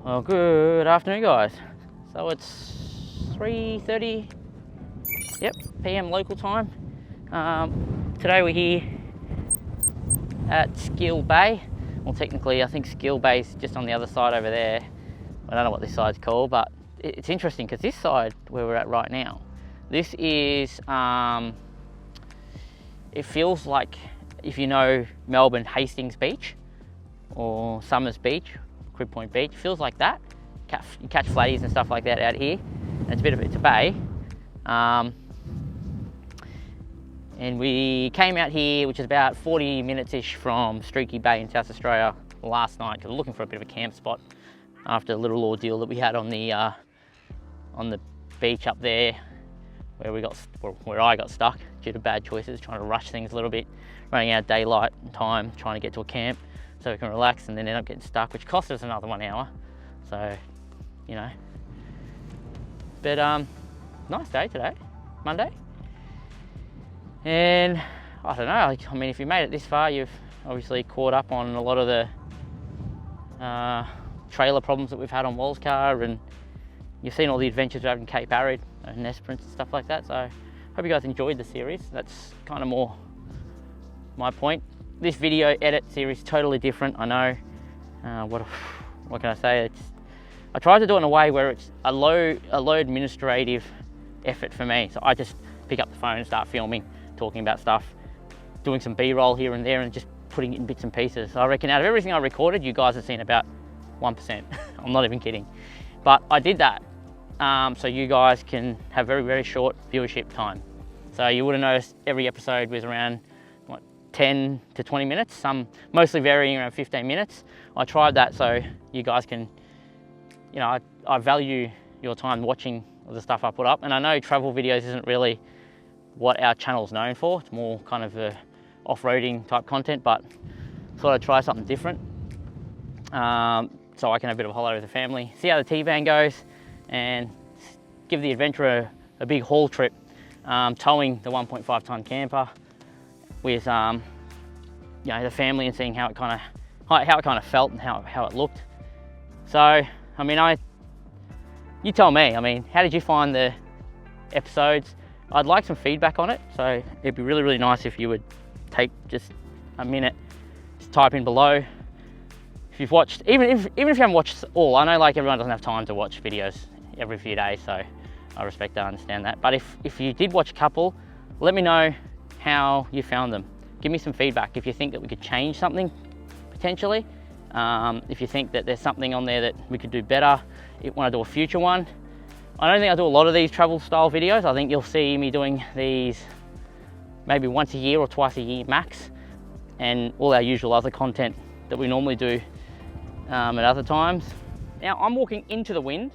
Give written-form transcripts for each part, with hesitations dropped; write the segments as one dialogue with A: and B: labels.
A: Well, good afternoon, guys. So it's 3:30, yep, PM local time. Today we're here at Skill Bay. Well, technically, I think Skill Bay is just on the other side over there. I don't know what this side's called, but it's interesting because this side where we're at right now, this is, it feels like, if you know Melbourne Hastings Beach or Summers Beach, Crib Point Beach, feels like that. You catch flatties and stuff like that out here. And it's a bay. And we came out here, which is about 40 minutes-ish from Streaky Bay in South Australia last night, because we're looking for a bit of a camp spot after a little ordeal that we had on the beach up there, where I got stuck due to bad choices, trying to rush things a little bit, running out of daylight time, trying to get to a camp so we can relax, and then end up getting stuck, which cost us another 1 hour. So, you know. But nice day today, Monday. And I don't know, I mean, if you made it this far, you've obviously caught up on a lot of the trailer problems that we've had on Wals car, and you've seen all the adventures we have in Cape Arid and Nesprint and stuff like that. So I hope you guys enjoyed the series. That's kind of more my point. This video edit series totally different, I know. What can I say? I tried to do it in a way where it's a low administrative effort for me. So I just pick up the phone and start filming, talking about stuff, doing some B-roll here and there, and just putting it in bits and pieces. So I reckon out of everything I recorded, you guys have seen about 1%. I'm not even kidding. But I did that so you guys can have very, very short viewership time. So you would have noticed every episode was around 10 to 20 minutes, some mostly varying around 15 minutes. I tried that so you guys can, you know, I value your time watching the stuff I put up. And I know travel videos isn't really what our channel's known for. It's more kind of a off-roading type content, but thought I'd try something different. So I can have a bit of a holiday with the family, see how the T-van goes, and give the Adventra a big haul trip, towing the 1.5 ton camper with you know, the family, and seeing how it kind of felt and how it looked. So I mean, you tell me. I mean, how did you find the episodes? I'd like some feedback on it, so it'd be really, really nice if you would take just a minute, just type in below if you've watched, even if you haven't watched all. I know like everyone doesn't have time to watch videos every few days, so I respect that, I understand that. But if you did watch a couple, let me know how you found them. Give me some feedback if you think that we could change something potentially. If you think that there's something on there that we could do better, you want to do a future one. I don't think I do a lot of these travel style videos. I think you'll see me doing these maybe once a year or twice a year max, and all our usual other content that we normally do at other times. Now I'm walking into the wind,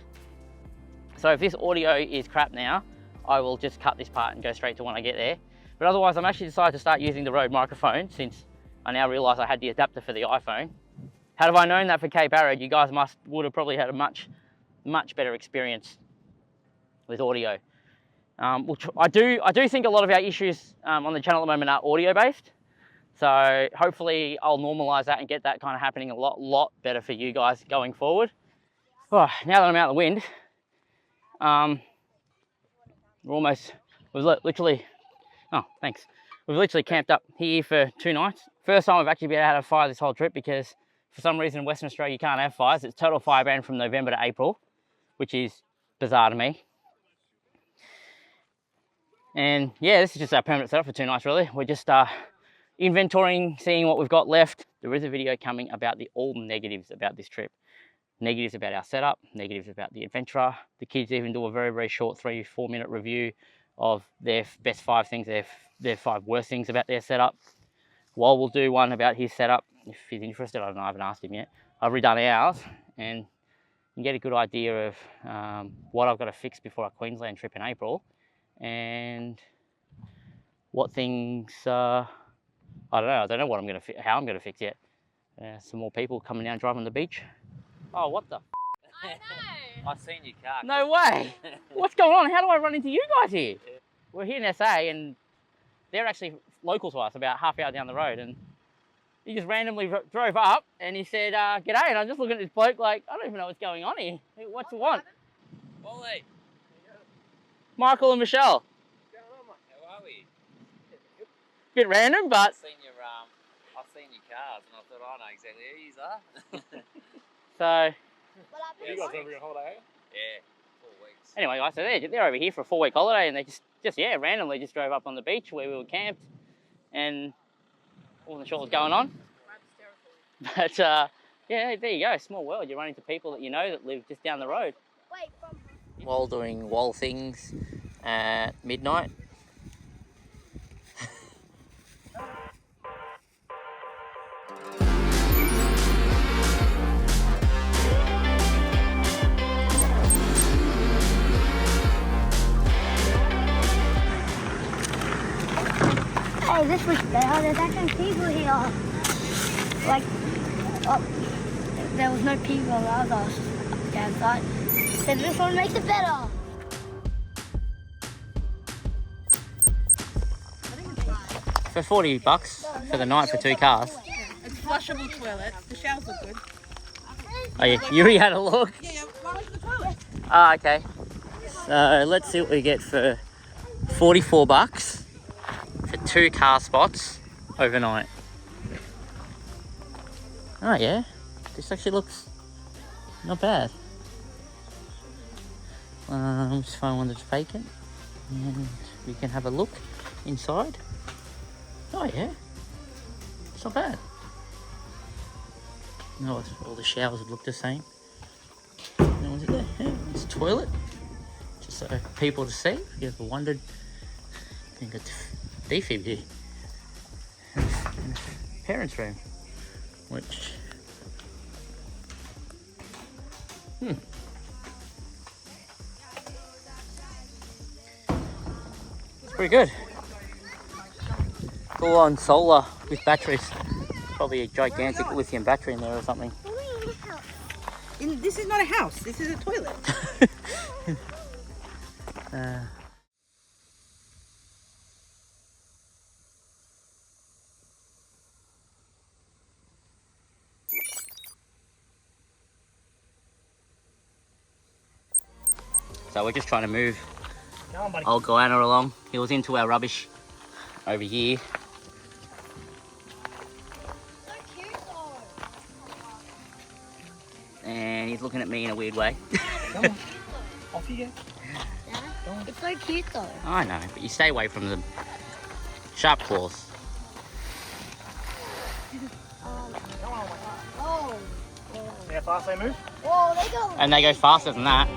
A: so if this audio is crap now, I will just cut this part and go straight to when I get there. But otherwise, I'm actually decided to start using the Rode microphone, since I now realise I had the adapter for the iPhone. Had have I known that for Cape Arid, you guys would have probably had a much better experience with audio. Which I do think a lot of our issues on the channel at the moment are audio based. So hopefully I'll normalise that and get that kind of happening a lot better for you guys going forward. Oh, now that I'm out of the wind, we've literally, oh thanks, we've literally camped up here for 2 nights. First time I've actually been able to have a fire this whole trip, because for some reason in Western Australia you can't have fires. It's total fire ban from November to April, which is bizarre to me. And yeah, this is just our permanent setup for 2 nights really. We're just inventorying, seeing what we've got left. There is a video coming about all the negatives about this trip. Negatives about our setup, negatives about the Adventra. The kids even do a very, very short 3-4 minute review of their best 5 things, their 5 worst things about their setup. Wal will do one about his setup if he's interested. I don't know, I haven't asked him yet. I've redone ours, and you can get a good idea of what I've got to fix before our Queensland trip in April, and what things I don't know what I'm how I'm gonna fix yet. Some more people coming down driving on the beach. Oh, what the?
B: I know.
C: I've seen your car.
A: No way. What's going on? How do I run into you guys here? We're here in SA, and they're actually local to us, about half hour down the road, and He just randomly drove up and he said, g'day, and I'm just looking at this bloke like, I don't even know what's going on here. What's the want?
B: Wally.
A: Michael and Michelle.
B: What's going on, mate? How are we?
A: Bit random, but...
B: I've seen your cars and I thought, I know exactly who you are.
A: So...
C: You guys over on holiday,
B: Yeah, 4 weeks.
A: Anyway, guys, so they're over here for a 4-week holiday and they just randomly just drove up on the beach where we were camped and wasn't sure what was going on. But, yeah, there you go, small world. You run into people that you know that live just down the road. While doing wall things at midnight.
D: Hey, this looks better. There's actually people here. Like, there was no people on the other side. So this one makes it better.
A: For $40 for the night for 2 cars.
E: It's flushable toilet. The showers look good.
A: Oh yeah, you already had a look?
E: Yeah, well, look at the toilet.
A: Ah, okay. So let's see what we get for $44 for 2 car spots overnight. Oh yeah, this actually looks not bad. Just find one that's vacant and we can have a look inside. Oh yeah, it's not bad. No, all the showers would look the same. No one's there. Yeah, it's a toilet, just so people to see. If you ever wondered, I think it's defib here. And the parents' room, which it's pretty good. Full on solar with batteries. Probably a gigantic lithium battery in there or something.
E: This is not a house. This is a toilet.
A: So we're just trying to move old Goanna along. He was into our rubbish over here. And he's looking at me in a weird way.
C: Come on, off you go.
D: It's so cute though.
A: I know, but you stay away from the sharp claws.
D: Oh.
C: See how fast they move?
D: Whoa, they go.
A: And they go faster than that.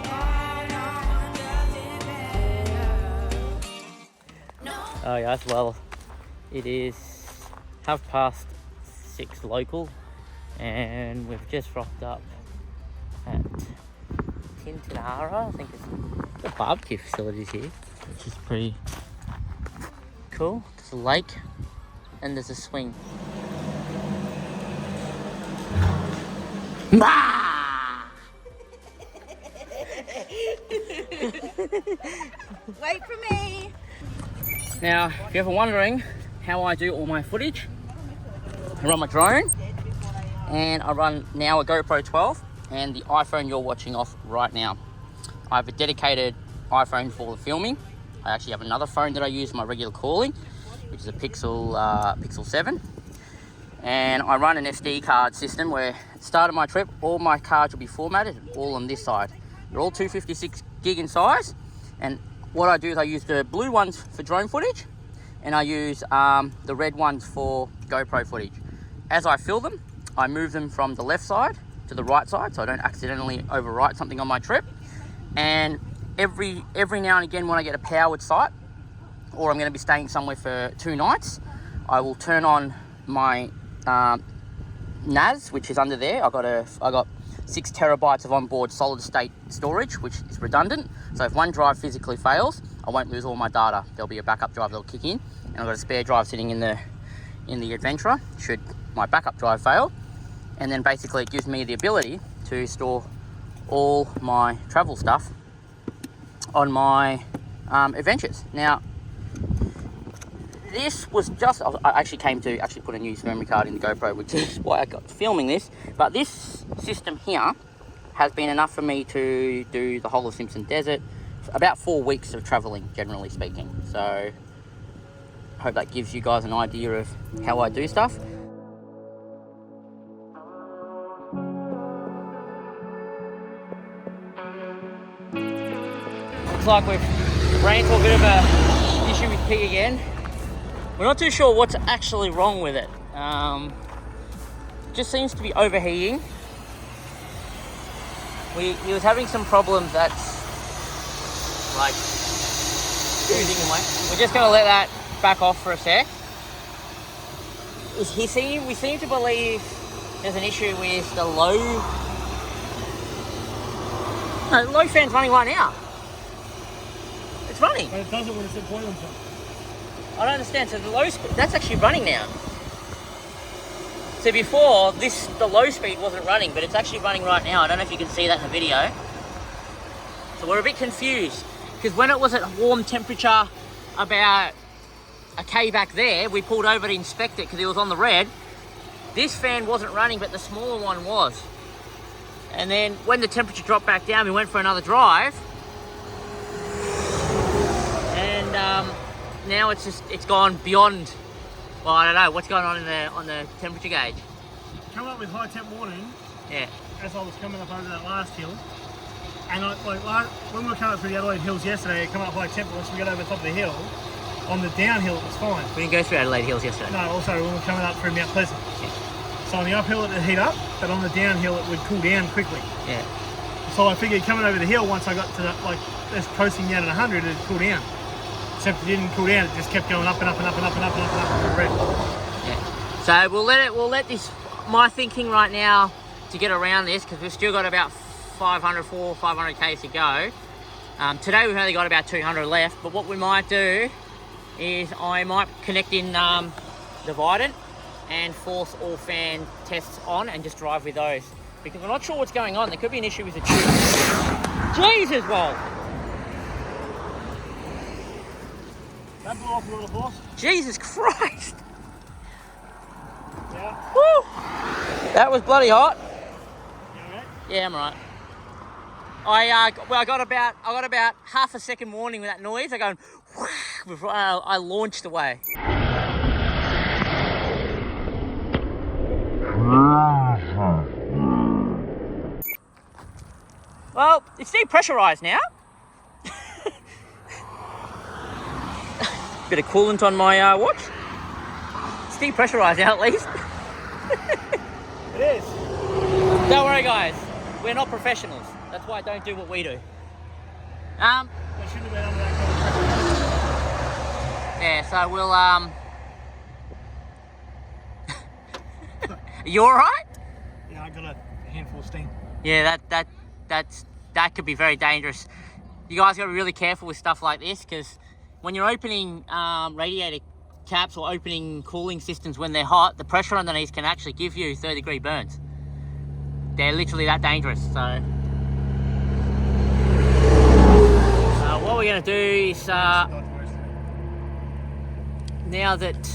A: Oh yes, well, it is 6:30 local and we've just rocked up at Tinara. I think it's the barbecue facilities here, which is pretty cool. There's a lake and there's a swing.
E: Wait for me.
A: Now, if you're ever wondering how I do all my footage, I run my drone and I run now a GoPro 12 and the iPhone you're watching off right now. I have a dedicated iPhone for the filming. I actually have another phone that I use for my regular calling, which is a Pixel 7. And I run an SD card system where at the start of my trip, all my cards will be formatted, all on this side. They're all 256 gig in size. And what I do is I use the blue ones for drone footage and I use the red ones for GoPro footage. As I fill them, I move them from the left side to the right side so I don't accidentally overwrite something on my trip. And every now and again when I get a powered site or I'm going to be staying somewhere for 2 nights, I will turn on my NAS, which is under there. I got 6 terabytes of onboard solid state storage, which is redundant. So if one drive physically fails, I won't lose all my data. There'll be a backup drive that'll kick in, and I've got a spare drive sitting in the Adventra should my backup drive fail. And then basically it gives me the ability to store all my travel stuff on my adventures. Now, this was just, I actually came to put a new memory card in the GoPro, which is why I got filming this. But this system here has been enough for me to do the whole of Simpson Desert, about 4 weeks of traveling, generally speaking. So I hope that gives you guys an idea of how I do stuff. Looks like we've ran into a bit of a issue with pig again. We're not too sure what's actually wrong with it. Just seems to be overheating. He was having some problems that's like oozing away. We're just gonna let that back off for a sec. We seem to believe there's an issue with the low fan's running right now. It's running.
C: But it doesn't when it's at boiling point.
A: I don't understand. So the low speed, that's actually running now. So before this, the low speed wasn't running, but it's actually running right now. I don't know if you can see that in the video. So we're a bit confused because when it was at warm temperature about a K back there, we pulled over to inspect it because it was on the red. This fan wasn't running, but the smaller one was. And then when the temperature dropped back down, we went for another drive. And now it's gone beyond. Well, I don't know what's going on on the temperature gauge.
C: Come up with high temp warning.
A: Yeah.
C: As I was coming up over that last hill, and when we were coming up through the Adelaide Hills yesterday, it came up high temp. Once we got over the top of the hill, on the downhill it was fine.
A: We didn't go through Adelaide Hills yesterday.
C: No, also when we were coming up through Mount Pleasant.
A: Yeah.
C: So on the uphill it would heat up, but on the downhill it would cool down quickly.
A: Yeah.
C: So I figured coming over the hill, once I got to just coasting down at 100, it'd cool down. Except it didn't cool down, it just kept going up and up and up and up and up and up and up and red.
A: Yeah. So we'll let this, my thinking right now to get around this, because we've still got about 500 Ks to go. Today we've only got about 200 left, but what we might do is I might connect in the Vidant and force all fan tests on and just drive with those. Because we're not sure what's going on. There could be an issue with the tube. Jesus, Walt!
C: That blew off a little boss.
A: Jesus Christ!
C: Yeah.
A: Woo! That was bloody hot.
C: You alright?
A: Yeah, I'm right. I got about half a second warning with that noise. I go before I launched away. Well, it's depressurized now. Bit of coolant on my watch. It's depressurized now at least.
C: It is.
A: Don't worry, guys. We're not professionals. That's why I don't do what we do.
C: They shouldn't have been under that kind of
A: Yeah, so we'll You alright?
C: Yeah, I got a handful of steam.
A: Yeah, that could be very dangerous. You guys gotta be really careful with stuff like this, because when you're opening radiator caps or opening cooling systems when they're hot, the pressure underneath can actually give you 3rd-degree burns. They're literally that dangerous. So what we're gonna do is now that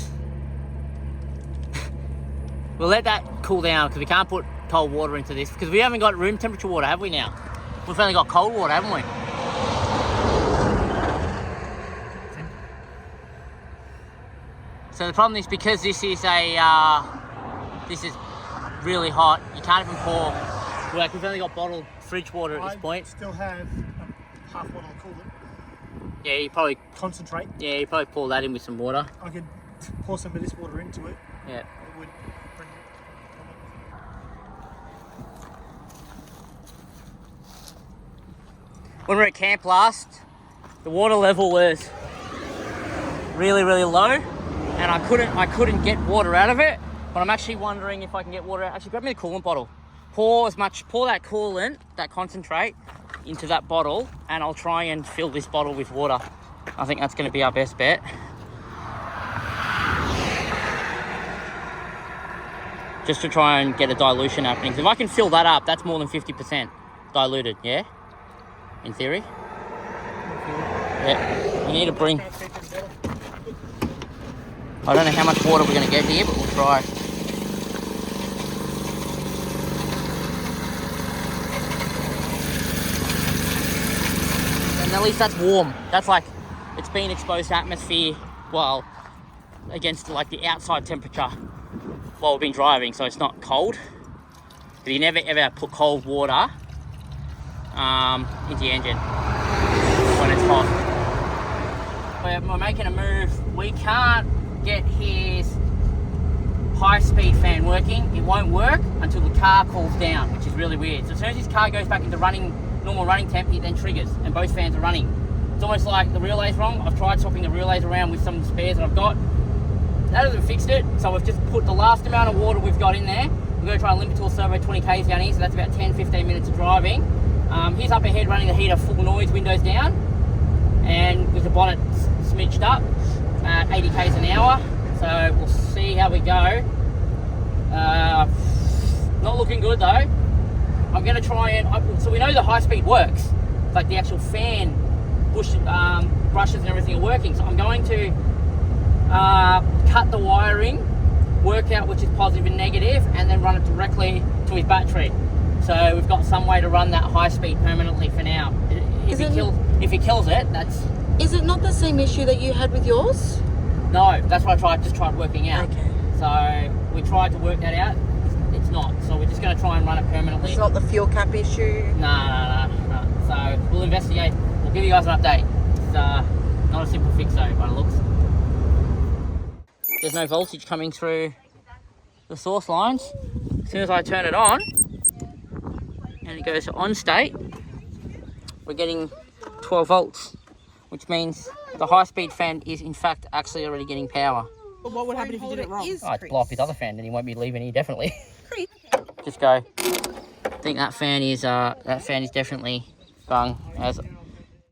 A: we'll let that cool down, because we can't put cold water into this, because we haven't got room temperature water, have we now? We've only got cold water, haven't we? So the problem is, because this is really hot, you can't even pour. Like, we've only got bottled fridge water at this point.
C: I still have a half bottle of coolant.
A: Yeah, you probably
C: Concentrate.
A: Yeah, you probably pour that in with some water.
C: I could pour some of this water into it.
A: Yeah.
C: It would bring it.
A: When we were at camp last, the water level was really, really low, and I couldn't get water out of it. But I'm actually wondering if I can get water out. Actually, grab me the coolant bottle. Pour that coolant, that concentrate, into that bottle, and I'll try and fill this bottle with water. I think that's going to be our best bet. Just to try and get a dilution happening. So if I can fill that up, that's more than 50% diluted, yeah? In theory. Yeah. You need to bring... I don't know how much water we're going to get here, but we'll try. And at least that's warm. That's like, it's been exposed to atmosphere, well, against like the outside temperature while we've been driving, so it's not cold. But you never ever put cold water into the engine when it's hot. We're making a move. We can't get his high-speed fan working. It won't work until the car cools down, which is really weird. So as soon as his car goes back into normal running temp, it then triggers and both fans are running. It's almost like the relay's wrong. I've tried swapping the relays around with some of the spares that I've got. That hasn't fixed it, so we've just put the last amount of water we've got in there. We're going to try and limit to a servo 20 k's down here, so that's about 10-15 minutes of driving. He's up ahead running the heater full noise, windows down, and with the bonnet smidged up at 80 k's an hour. So we'll see how we go. Not looking good though. I'm going to try and, so we know the high speed works. It's like the actual fan brushes and everything are working. So I'm going to cut the wiring, work out which is positive and negative, and then run it directly to his battery. So we've got some way to run that high speed permanently for now. If he kills it, that's...
E: Is it not the same issue that you had with yours?
A: No, that's what I just tried working out.
E: Okay.
A: So we tried to work that out. It's not. So we're just going to try and run it permanently.
E: It's not the fuel cap issue?
A: No. So we'll investigate. We'll give you guys an update. It's not a simple fix though, by the looks. There's no voltage coming through the source lines. As soon as I turn it on and it goes to on state, we're getting 12 volts, which means the high-speed fan is in fact actually already getting power.
E: But what would happen if you did it wrong?
A: I'd blow up his other fan, then he won't be leaving here definitely. Just go. I think that fan is definitely bung, as